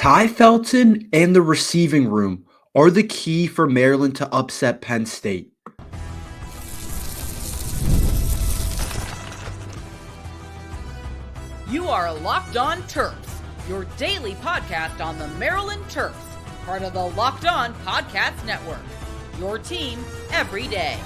Tai Felton and the receiving room are the key for Maryland to upset Penn State. You are Locked On Terps, your daily podcast on the Maryland Terps, part of the Locked On Podcast Network, your team every day.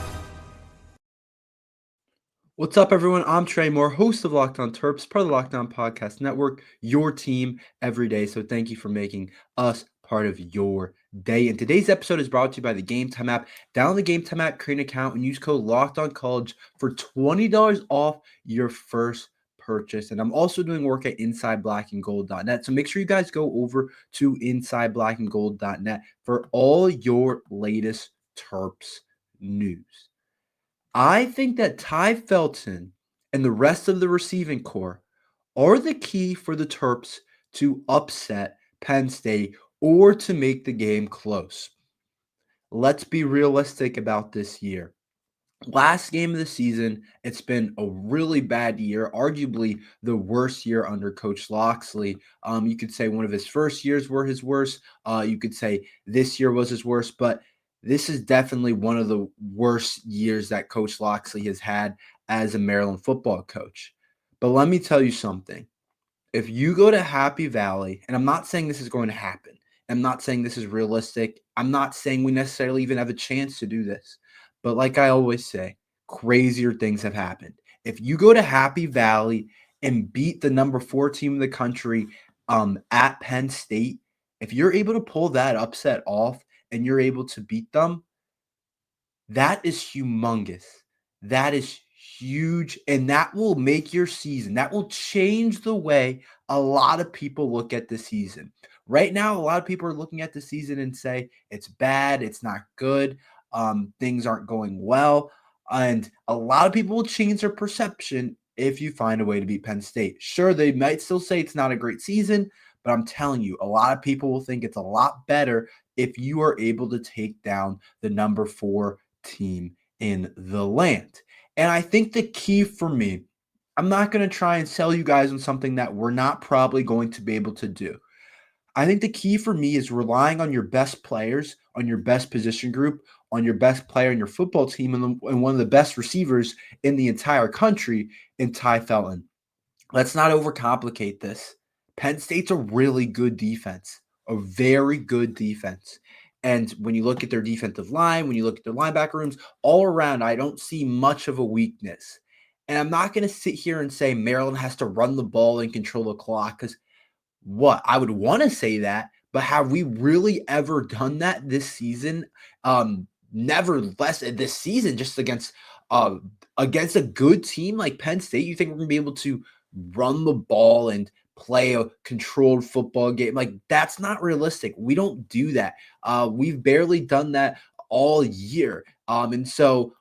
What's up, everyone? I'm Tre Moore, host of Locked On Terps, part of the Locked On Podcast Network, your team every day. So thank you for making us part of your day. And today's episode is brought to you by the Gametime app. Download the Gametime app, create an account, and use code LOCKEDONCollege for $20 off your first purchase. And I'm also doing work at InsideBlackandGold.net. So make sure you guys go over to InsideBlackandGold.net for all your latest Terps news. I think that Tai Felton and the rest of the receiving corps are the key for the Terps to upset Penn State or to make the game close. Let's be realistic about this year. Last game of the season, it's been a really bad year, arguably the worst year under Coach Locksley. You could say one of his first years were his worst. You could say this year was his worst, but this is definitely one of the worst years that Coach Locksley has had as a Maryland football coach. But let me tell you something. If you go to Happy Valley, and I'm not saying this is going to happen, I'm not saying this is realistic, I'm not saying we necessarily even have a chance to do this, but like I always say, crazier things have happened. If you go to Happy Valley and beat the number 4 team in the country at Penn State, if you're able to pull that upset off and you're able to beat them, that is humongous. That is huge, and that will make your season. That will change the way a lot of people look at the season. Right now, a lot of people are looking at the season and say it's bad, it's not good, things aren't going well, and a lot of people will change their perception if you find a way to beat Penn State. Sure, they might still say it's not a great season, but I'm telling you, a lot of people will think it's a lot better if you are able to take down the number 4 team in the land. And I think the key for me, I'm not going to try and sell you guys on something that we're not probably going to be able to do. I think the key for me is relying on your best players, on your best position group, on your best player in your football team, and one of the best receivers in the entire country in Tai Felton. Let's not overcomplicate this. Penn State's a really good defense, a very good defense. And when you look at their defensive line, when you look at their linebacker rooms, all around, I don't see much of a weakness. And I'm not going to sit here and say Maryland has to run the ball and control the clock, because I would want to say that, but have we really ever done that this season? Nevertheless, this season, just against a good team like Penn State, you think we're going to be able to run the ball and play a controlled football game? Like, that's not realistic. We don't do that. We've barely done that all year. And so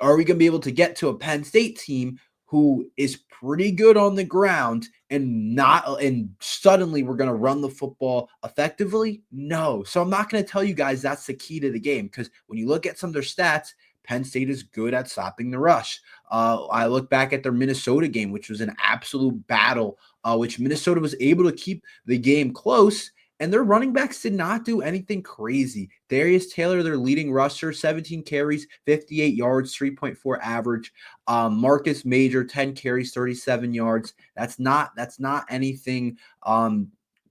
are we going to be able to get to a Penn State team who is pretty good on the ground and suddenly we're going to run the football effectively? No. So I'm not going to tell you guys that's the key to the game, because when you look at some of their stats, Penn State is good at stopping the rush. I look back at their Minnesota game, which was an absolute battle, which Minnesota was able to keep the game close, and their running backs did not do anything crazy. Darius Taylor, their leading rusher, 17 carries, 58 yards, 3.4 average. Marcus Major, 10 carries, 37 yards. That's not anything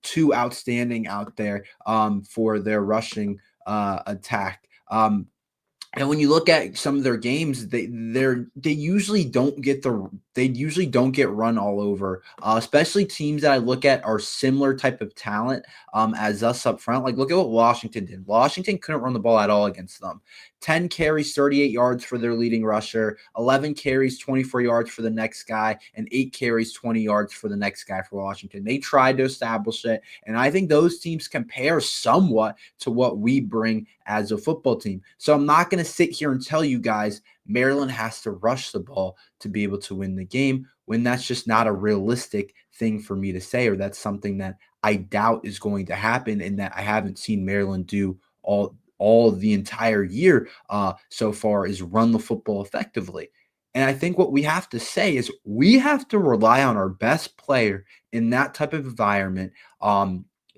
too outstanding out there for their rushing attack. And when you look at some of their games, they usually don't get run all over. Especially teams that I look at are similar type of talent as us up front. Like, look at what Washington did. Washington couldn't run the ball at all against them. 10 carries, 38 yards for their leading rusher, 11 carries, 24 yards for the next guy, and 8 carries, 20 yards for the next guy for Washington. They tried to establish it, and I think those teams compare somewhat to what we bring as a football team. So I'm not going to sit here and tell you guys Maryland has to rush the ball to be able to win the game, when that's just not a realistic thing for me to say, or that's something that I doubt is going to happen and that I haven't seen Maryland do all the entire year so far, is run the football effectively. And I think what we have to say is we have to rely on our best player in that type of environment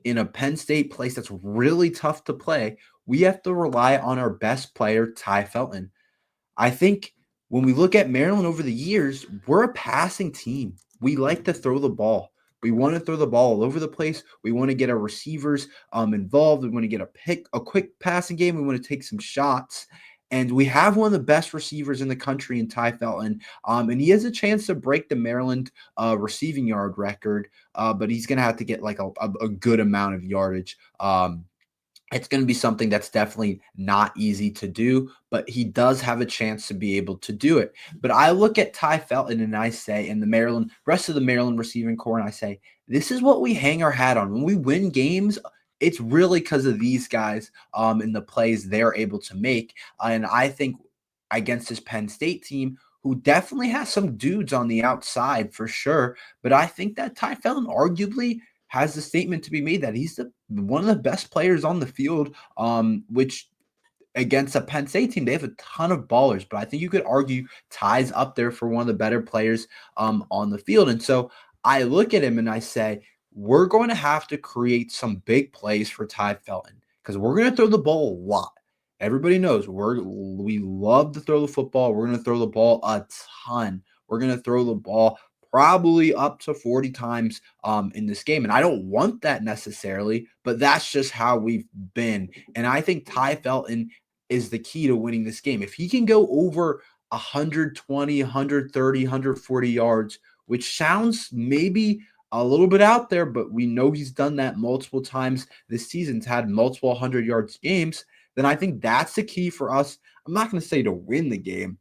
in a Penn State place that's really tough to play, we have to rely on our best player, Tai Felton. I think when we look at Maryland over the years, we're a passing team. We like to throw the ball. We want to throw the ball all over the place. We want to get our receivers involved. We want to get a quick passing game. We want to take some shots. And we have one of the best receivers in the country in Tai Felton. And he has a chance to break the Maryland receiving yard record, but he's going to have to get like a good amount of yardage. It's going to be something that's definitely not easy to do, but he does have a chance to be able to do it. But I look at Tai Felton and I say, and the rest of the Maryland receiving core, and I say, this is what we hang our hat on. When we win games, it's really because of these guys and the plays they're able to make. And I think against this Penn State team, who definitely has some dudes on the outside for sure, but I think that Tai Felton arguably has the statement to be made that he's one of the best players on the field, which against a Penn State team, they have a ton of ballers, but I think you could argue Ty's up there for one of the better players on the field. And so I look at him and I say, we're going to have to create some big plays for Tai Felton because we're going to throw the ball a lot. Everybody knows we love to throw the football. We're going to throw the ball a ton. We're going to throw the ball probably up to 40 times in this game. And I don't want that necessarily, but that's just how we've been. And I think Tai Felton is the key to winning this game. If he can go over 120, 130, 140 yards, which sounds maybe a little bit out there, but we know he's done that multiple times this season. He's had multiple 100 yards games. Then I think that's the key for us. I'm not going to say to win the game,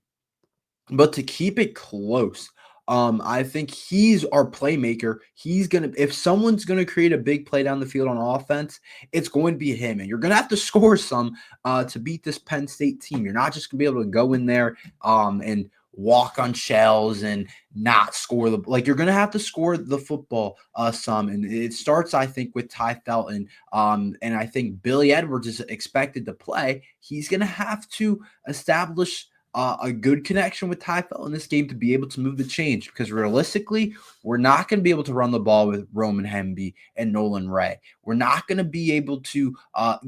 but to keep it close. I think he's our playmaker. If someone's gonna create a big play down the field on offense, it's going to be him. And you're gonna have to score some to beat this Penn State team. You're not just gonna be able to go in there and walk on shells and not score you're gonna have to score the football some. And it starts, I think, with Tai Felton. And I think Billy Edwards is expected to play. He's gonna have to establish a good connection with Tai Felton in this game to be able to move the change, because realistically, we're not going to be able to run the ball with Roman Hemby and Nolan Ray. We're not going to be able to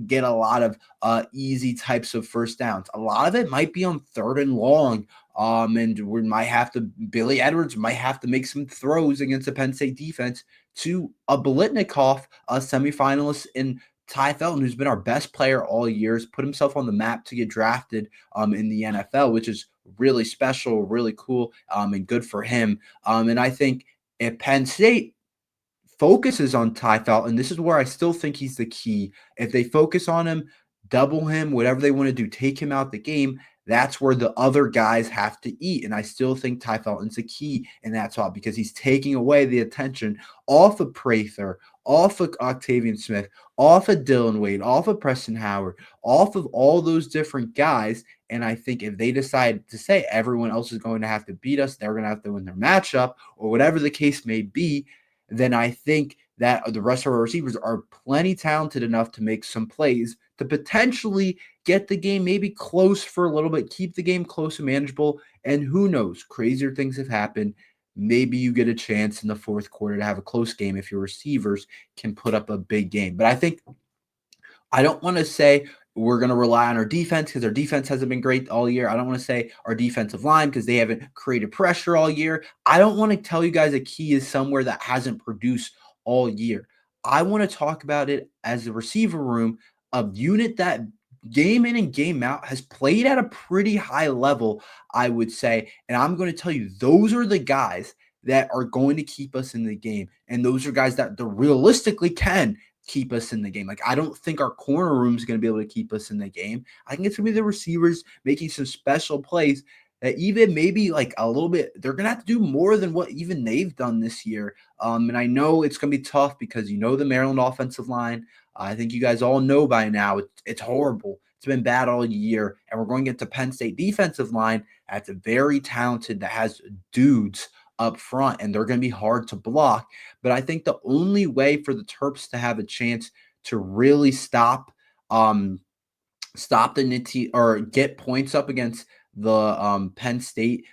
get a lot of easy types of first downs. A lot of it might be on 3rd and long. And Billy Edwards might have to make some throws against the Penn State defense to a Biletnikoff, a semifinalist in Tai Felton, who's been our best player all year, has put himself on the map to get drafted in the NFL, which is really special, really cool, and good for him. And I think if Penn State focuses on Tai Felton, this is where I still think he's the key. If they focus on him, double him, whatever they want to do, take him out the game, that's where the other guys have to eat. And I still think Tai Felton's the key in that spot because he's taking away the attention off of Prather, off of Octavian Smith, off of Dylan Wade, off of Preston Howard, off of all those different guys. And I think if they decide to say everyone else is going to have to beat us, they're going to have to win their matchup or whatever the case may be, then I think that the rest of our receivers are plenty talented enough to make some plays to potentially get the game maybe close for a little bit, keep the game close and manageable. And who knows, crazier things have happened. Maybe you get a chance in the 4th quarter to have a close game if your receivers can put up a big game. But I don't want to say we're going to rely on our defense because our defense hasn't been great all year. I don't want to say our defensive line because they haven't created pressure all year. I don't want to tell you guys a key is somewhere that hasn't produced all year. I want to talk about it as the receiver room, a unit that game in and game out has played at a pretty high level, I would say. And I'm going to tell you, those are the guys that are going to keep us in the game. And those are guys that realistically can keep us in the game. Like, I don't think our corner room is going to be able to keep us in the game. I think it's going to be the receivers making some special plays that even maybe like a little bit, they're going to have to do more than what even they've done this year. And I know it's going to be tough because the Maryland offensive line. I think you guys all know by now it's horrible. It's been bad all year. And we're going to get to Penn State defensive line that's very talented, that has dudes up front, and they're going to be hard to block. But I think the only way for the Terps to have a chance to really stop the Nittany or get points up against the Penn State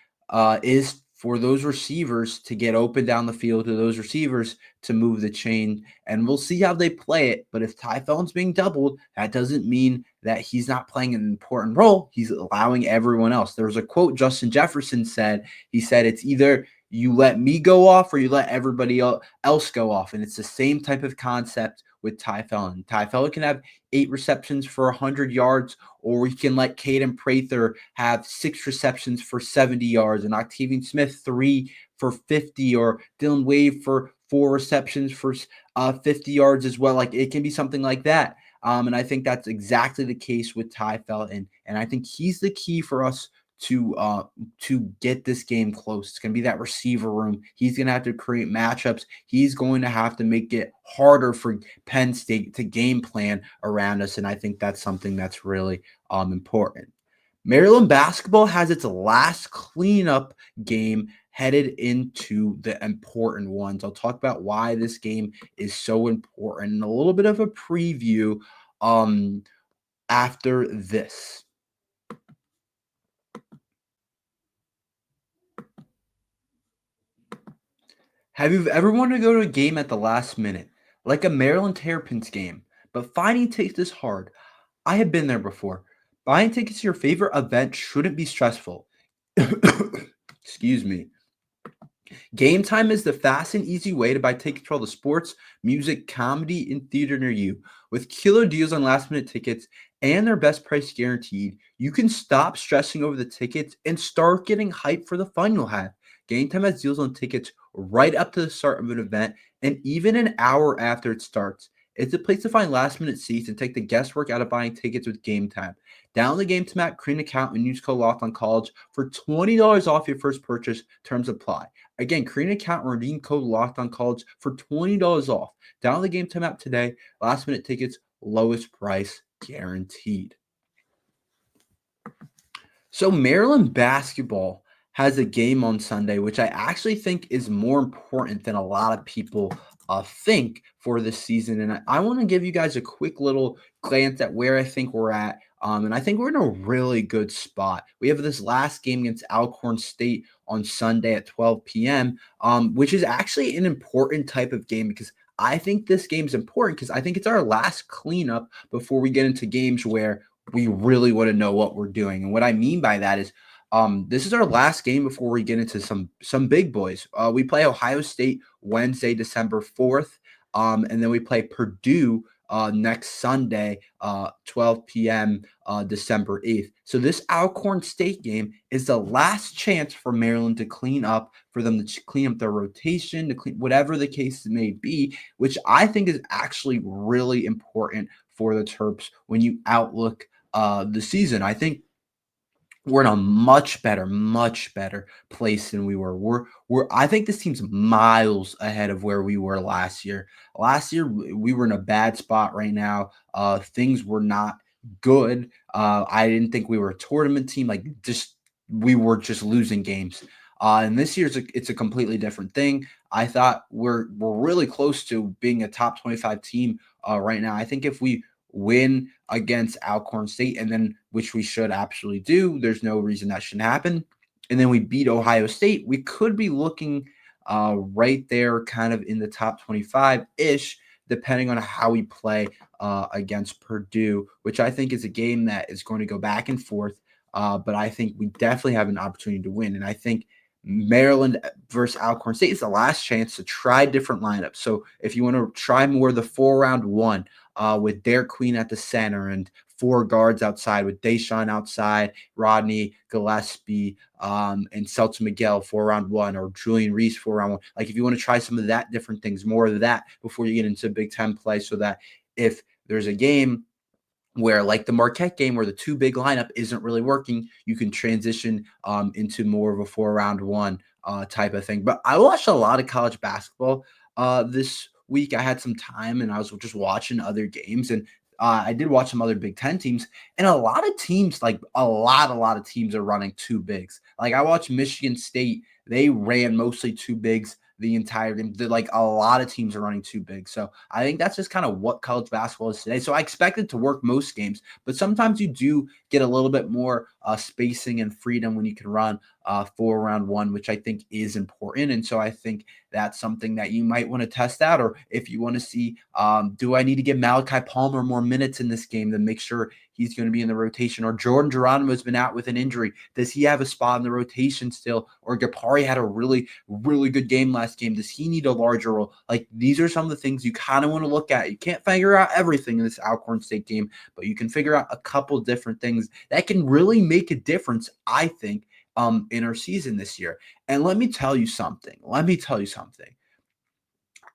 is for those receivers to get open down the field, to those receivers to move the chain, and we'll see how they play it. But if Tai Felton's being doubled, that doesn't mean that he's not playing an important role. He's allowing everyone else. There was a quote Justin Jefferson said. He said, it's either you let me go off or you let everybody else go off. And it's the same type of concept with Tai Felton. Tai Felton can have 8 receptions for 100 yards, or we can let Caden Prather have 6 receptions for 70 yards, and Octavian Smith 3 for 50, or Dylan Wade for 4 receptions for 50 yards as well. Like, it can be something like that. And I think that's exactly the case with Tai Felton. And I think he's the key for us to get this game close. It's going to be that receiver room. He's going to have to create matchups. He's going to have to make it harder for Penn State to game plan around us, and I think that's something that's really important. Maryland basketball has its last cleanup game headed into the important ones. I'll talk about why this game is so important and a little bit of a preview after this. Have you ever wanted to go to a game at the last minute, like a Maryland Terrapins game, but finding tickets is hard? I have been there before. Buying tickets to your favorite event shouldn't be stressful. Excuse me. Gametime is the fast and easy way to buy tickets for all the sports, music, comedy, and theater near you. With killer deals on last-minute tickets and their best price guaranteed, you can stop stressing over the tickets and start getting hyped for the fun you'll have. Gametime has deals on tickets right up to the start of an event and even an hour after it starts. It's a place to find last-minute seats and take the guesswork out of buying tickets with Gametime. Download the Gametime app, create an account, and use code LOCKEDONCollege for $20 off your first purchase. Terms apply. Again, create an account and redeem code LOCKEDONCollege for $20 off. Download the Gametime app today. Last-minute tickets, lowest price guaranteed. So Maryland basketball has a game on Sunday, which I actually think is more important than a lot of people think for this season. And I want to give you guys a quick little glance at where I think we're at. And I think we're in a really good spot. We have this last game against Alcorn State on Sunday at 12 p.m., which is actually an important type of game because I think this game's important because I think it's our last cleanup before we get into games where we really want to know what we're doing. And what I mean by that is this is our last game before we get into some big boys. We play Ohio State Wednesday, December 4th, and then we play Purdue next Sunday, 12 p.m., December 8th. So this Alcorn State game is the last chance for Maryland to clean up, for them to clean up their rotation, to clean whatever the case may be, which I think is actually really important for the Terps when you outlook the season. I think we're in a much better place than we were. I think this team's miles ahead of where we were last year. Last year, we were in a bad spot right now. Things were not good. I didn't think we were a tournament team. We were just losing games. And this year, it's a completely different thing. I thought we're really close to being a top 25 team right now. I think if we win against Alcorn State, and then which we should absolutely do, there's no reason that shouldn't happen, and then we beat Ohio State, we could be looking right there kind of in the top 25-ish, depending on how we play against Purdue, which I think is a game that is going to go back and forth, but I think we definitely have an opportunity to win. And I think Maryland versus Alcorn State is the last chance to try different lineups. So if you want to try more of the 4-round one, with Derek Queen at the center and 4 guards outside with Deshaun outside, Rodney Gillespie, and Selton Miguel 4-round one, or Julian Reese 4-round one. Like, if you want to try some of that different things, more of that before you get into Big Ten play, so that if there's a game where, like the Marquette game, where the 2 big lineup isn't really working, you can transition into more of a 4-round one type of thing. But I watched a lot of college basketball this week. I had some time and I was just watching other games, and I did watch some other Big Ten teams, and a lot of teams, like a lot of teams are running 2 bigs. Like, I watched Michigan State. They ran mostly 2 bigs the entire game. Like, a lot of teams are running 2 bigs. So I think that's just kind of what college basketball is today. So I expect it to work most games, but sometimes you do get a little bit more spacing and freedom when you can run for round one, which I think is important. And so I think that's something that you might want to test out. Or if you want to see, do I need to give Malachi Palmer more minutes in this game to make sure he's going to be in the rotation? Or Jordan Geronimo has been out with an injury. Does he have a spot in the rotation still? Or Gapari had a really, really good game last game. Does he need a larger role? Like, these are some of the things you kind of want to look at. You can't figure out everything in this Alcorn State game, but you can figure out a couple different things that can really make a difference, I think, in our season this year. And let me tell you something.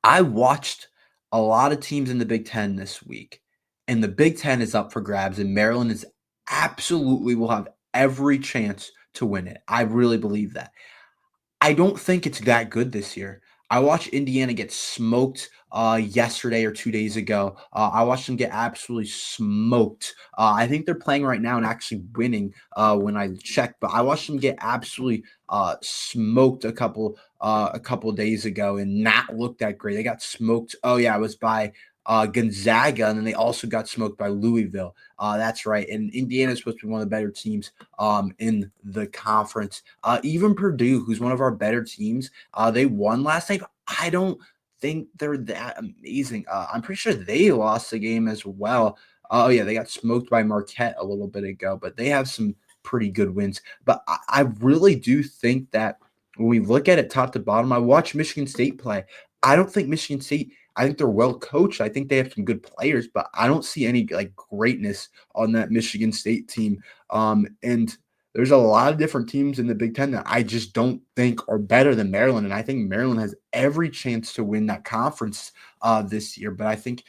I watched a lot of teams in the Big Ten this week, and the Big Ten is up for grabs, and Maryland is absolutely will have every chance to win it. I really believe that. I don't think it's that good this year. I watched Indiana get smoked yesterday or 2 days ago. I watched them get absolutely smoked. I think they're playing right now and actually winning when I checked, but I watched them get absolutely smoked a couple days ago and not look that great. They got smoked. Oh yeah, it was by Gonzaga, and then they also got smoked by Louisville. That's right. And Indiana is supposed to be one of the better teams in the conference. Even Purdue, who's one of our better teams, they won last night. But I don't think they're that amazing. I'm pretty sure they lost the game as well. Oh yeah, they got smoked by Marquette a little bit ago, but they have some pretty good wins. But I really do think that when we look at it top to bottom, I watch Michigan State play. I don't think Michigan State. I think they're well coached. I think they have some good players, but I don't see any like greatness on that Michigan State team. And there's a lot of different teams in the Big Ten that I just don't think are better than Maryland. And I think Maryland has every chance to win that conference this year. But I think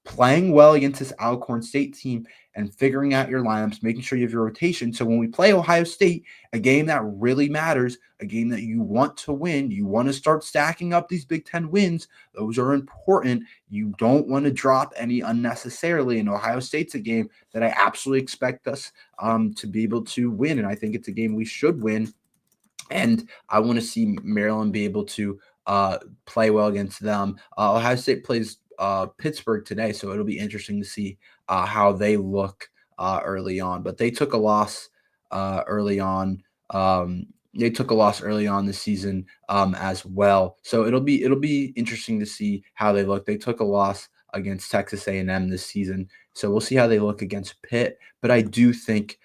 playing well against this Alcorn State team and figuring out your lineups, making sure you have your rotation. So when we play Ohio State, a game that really matters, a game that you want to win, you want to start stacking up these Big Ten wins. Those are important. You don't want to drop any unnecessarily. And Ohio State's a game that I absolutely expect us to be able to win. And I think it's a game we should win. And I want to see Maryland be able to play well against them. Ohio State plays Pittsburgh today, so it'll be interesting to see how they look early on. But they took a loss early on. They took a loss early on this season as well, so it'll be interesting to see how they look. They took a loss against Texas A&M this season, so we'll see how they look against Pitt. But I do think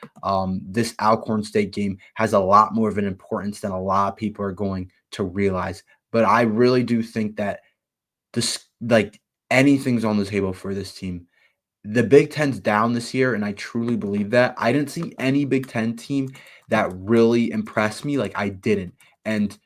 this Alcorn State game has a lot more of an importance than a lot of people are going to realize. But I really do think that this, like, anything's on the table for this team. The Big Ten's down this year, and I truly believe that. I didn't see any Big Ten team that really impressed me. Like, I didn't. And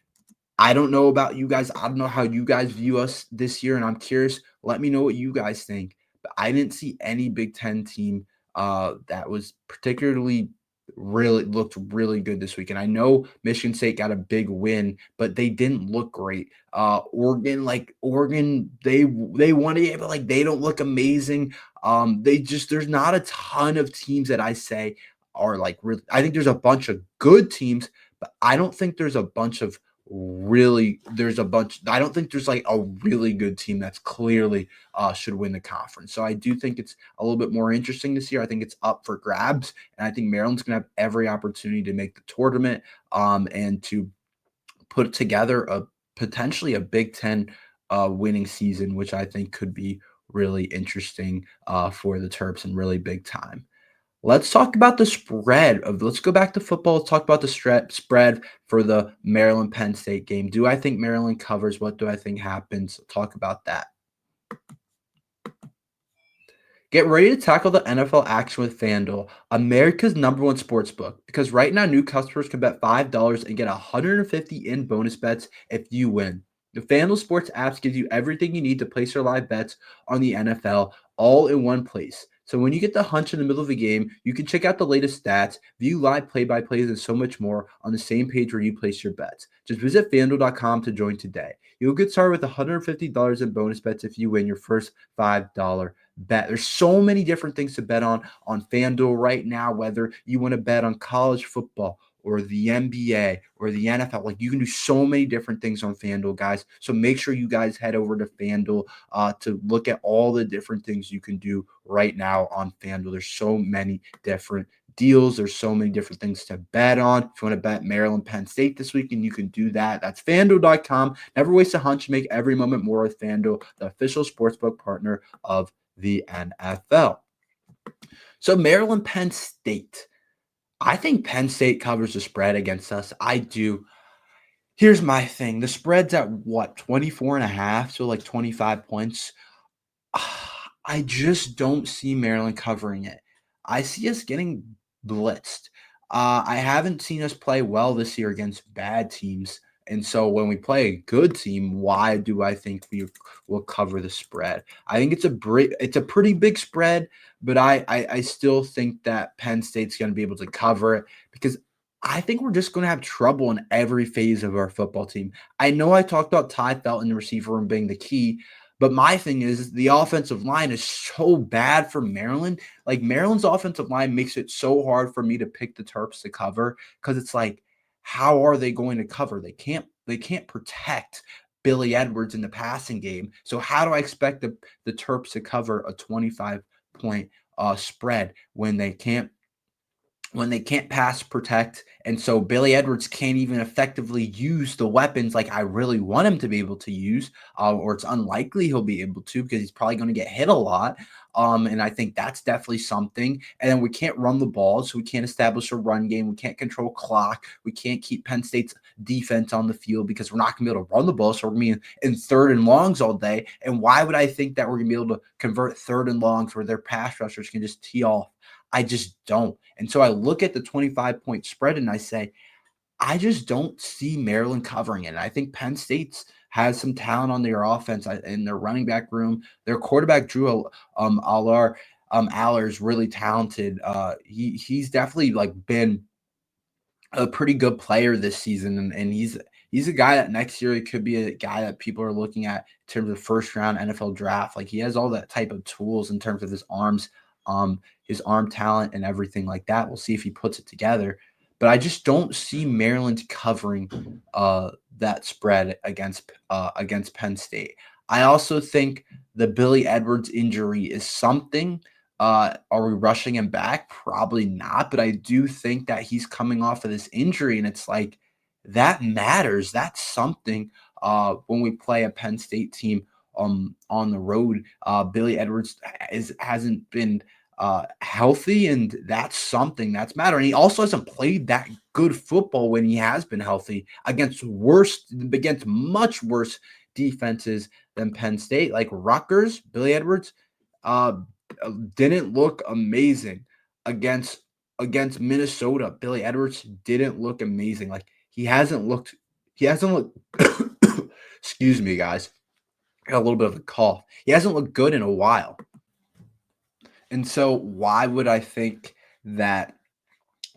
I don't know about you guys. I don't know how you guys view us this year, and I'm curious. Let me know what you guys think. But I didn't see any Big Ten team that was particularly really looked really good this week. And I know Michigan State got a big win, but they didn't look great. Oregon, they won it, but like they don't look amazing. There's not a ton of teams that I say are like really. I think there's a bunch of good teams, but I don't think there's a bunch of I don't think there's like a really good team that's clearly should win the conference. So I do think it's a little bit more interesting this year. I think it's up for grabs, and I think Maryland's going to have every opportunity to make the tournament and to put together potentially a Big Ten winning season, which I think could be really interesting for the Terps and really big time. Let's talk about the spread let's go back to football. Let's talk about the spread for the Maryland Penn State game. Do I think Maryland covers? What do I think happens? Talk about that. Get ready to tackle the NFL action with FanDuel, America's #1 sports book, because right now new customers can bet $5 and get $150 in bonus bets if you win. The FanDuel Sports apps gives you everything you need to place your live bets on the NFL all in one place. So when you get the hunch in the middle of the game, you can check out the latest stats, view live play-by-plays, and so much more on the same page where you place your bets. Just visit FanDuel.com to join today. You'll get started with $150 in bonus bets if you win your first $5 bet. There's so many different things to bet on FanDuel right now, whether you want to bet on college football or the NBA or the NFL. Like, you can do so many different things on FanDuel, guys. So make sure you guys head over to FanDuel to look at all the different things you can do right now on FanDuel. There's so many different deals. There's so many different things to bet on. If you want to bet Maryland, Penn State this weekend, you can do that. That's FanDuel.com. Never waste a hunch. Make every moment more with FanDuel, the official sportsbook partner of the NFL. So Maryland, Penn State. I think Penn State covers the spread against us. I do. Here's my thing. The spread's at what, 24.5, so like 25 points. I just don't see Maryland covering it. I see us getting blitzed. I haven't seen us play well this year against bad teams. And so when we play a good team, why do I think we will cover the spread? I think it's a pretty big spread, but I still think that Penn State's going to be able to cover it because I think we're just going to have trouble in every phase of our football team. I know I talked about Tai Felton, the receiver room, being the key, but my thing is the offensive line is so bad for Maryland. Like Maryland's offensive line makes it so hard for me to pick the Terps to cover because it's like, how are they going to cover? They can't protect Billy Edwards in the passing game. So how do I expect the Terps to cover a 25-point spread when they can't pass protect, and so Billy Edwards can't even effectively use the weapons like I really want him to be able to use, or it's unlikely he'll be able to because he's probably going to get hit a lot. And I think that's definitely something. And then we can't run the ball, so we can't establish a run game. We can't control clock. We can't keep Penn State's defense on the field because we're not going to be able to run the ball. So we're going to be in third and longs all day. And why would I think that we're going to be able to convert third and longs where their pass rushers can just tee off? I just don't. And so I look at the 25-point spread and I say, I just don't see Maryland covering it. And I think Penn State has some talent on their offense in their running back room. Their quarterback, Drew Aller, is really talented. He's definitely like been a pretty good player this season, and he's a guy that next year could be a guy that people are looking at in terms of first round NFL draft. Like he has all that type of tools in terms of his arms, his arm talent and everything like that. We'll see if he puts it together. But I just don't see Maryland covering that spread against Penn State. I also think the Billy Edwards injury is something. Are we rushing him back? Probably not. But I do think that he's coming off of this injury, and it's like that matters. That's something when we play a Penn State team on the road. Billy Edwards hasn't been healthy, and that's something that's matter. And he also hasn't played that good football when he has been healthy against much worse defenses than Penn State, like Rutgers. Billy Edwards didn't look amazing against Minnesota. Billy Edwards didn't look amazing. Like he hasn't looked excuse me, guys. I got a little bit of a cough. He hasn't looked good in a while. And so why would I think that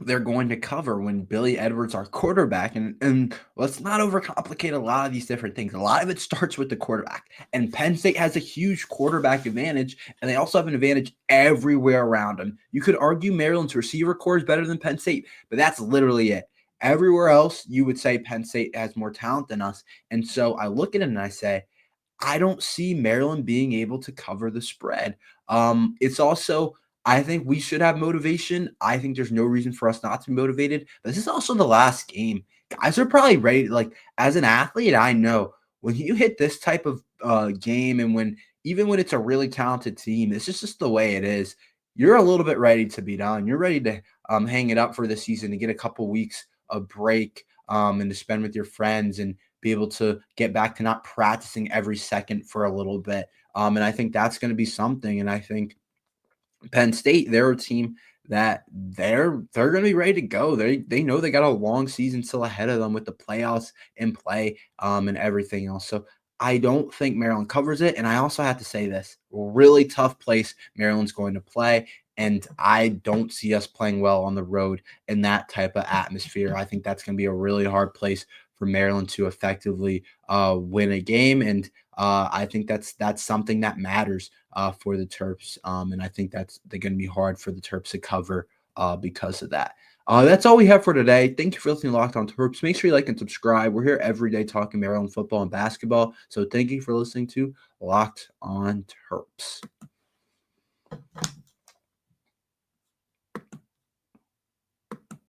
they're going to cover when Billy Edwards, our quarterback, and let's not overcomplicate a lot of these different things. A lot of it starts with the quarterback. And Penn State has a huge quarterback advantage, and they also have an advantage everywhere around them. You could argue Maryland's receiver core is better than Penn State, but that's literally it. Everywhere else, you would say Penn State has more talent than us. And so I look at it and I say, I don't see Maryland being able to cover the spread. It's also, I think we should have motivation. I think there's no reason for us not to be motivated. This is also the last game. Guys are probably ready. Like as an athlete, I know when you hit this type of game, and even when it's a really talented team, it's just the way it is. You're a little bit ready to be done. You're ready to hang it up for the season, to get a couple weeks of break and to spend with your friends and be able to get back to not practicing every second for a little bit. And I think that's going to be something. And I think Penn State, they're a team that they're going to be ready to go. They know they got a long season still ahead of them with the playoffs in play and everything else. So I don't think Maryland covers it. And I also have to say this, really tough place Maryland's going to play. And I don't see us playing well on the road in that type of atmosphere. I think that's going to be a really hard place for Maryland to effectively win a game. And I think that's something that matters for the Terps. And I think they're going to be hard for the Terps to cover because of that. That's all we have for today. Thank you for listening to Locked On Terps. Make sure you like and subscribe. We're here every day talking Maryland football and basketball. So thank you for listening to Locked On Terps.